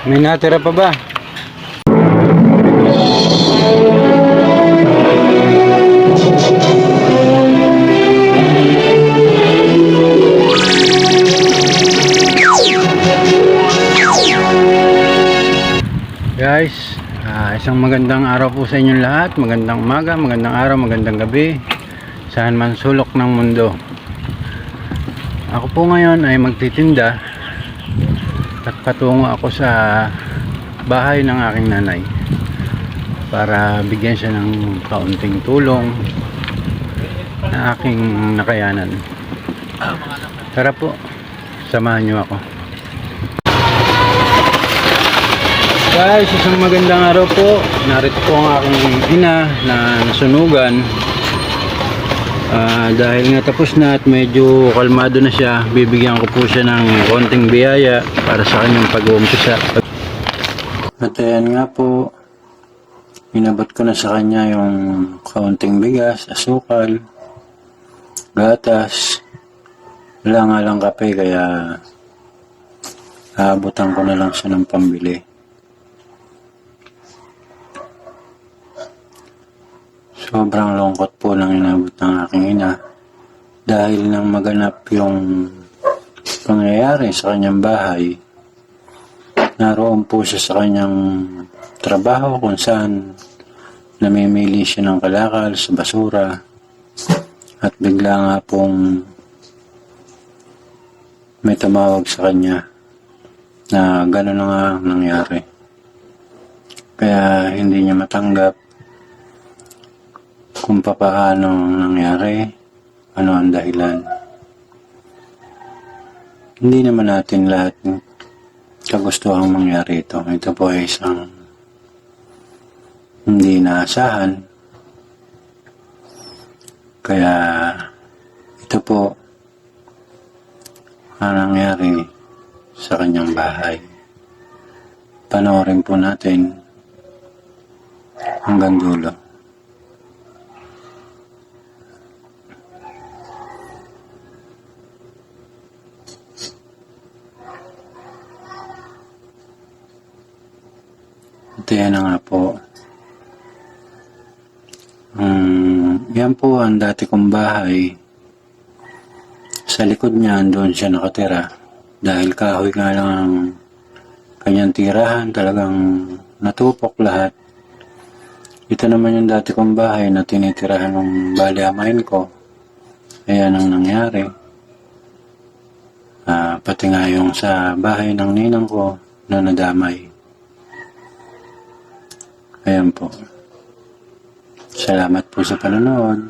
May natira pa ba? Guys, isang magandang araw po sa inyong lahat. Magandang umaga, magandang araw, magandang gabi, saan man sulok ng mundo. Ako po ngayon ay magtitinda at patungo ako sa bahay ng aking nanay para bigyan siya ng kaunting tulong na aking nakayanan. Tara po, samahan niyo ako. Guys, isang magandang araw po. Narito po ang aking ina na nasunugan. Dahil nga tapos na at medyo kalmado na siya, bibigyan ko po siya ng konting biyaya para sa kanyang pag-uumpisa. At ayan nga po, inabot ko na sa kanya yung kaunting bigas, asukal, gatas. Wala nga lang kape, kaya aabutan ko na lang siya ng pambili. Sobrang lungkot po ng inabot ng aking ina dahil nang maganap yung pangyayari sa kanyang bahay. Naroon po siya sa kanyang trabaho kung saan namimili siya ng kalakal sa basura at bigla nga pong may tumawag sa kanya na gano'n na nga ang nangyari. Kaya hindi niya matanggap kung paano nangyari, ano ang dahilan. Hindi naman natin lahat kagustuhang mangyari ito. Ito po ay isang hindi naasahan. Kaya ito po ang nangyari sa kanyang bahay. Panoorin po natin hanggang dulo. Ito yan na nga po. Yan po ang dati kong bahay. Sa likod niyan, doon siya nakatira. Dahil kahoy nga lang ang kanyang tirahan, talagang natupok lahat. Ito naman yung dati kong bahay na tinitirahan ng baliamain ko. Ayan ang nangyari. Pati nga yung sa bahay ng ninang ko na nadamay. Ayan po. Salamat po sa panonood.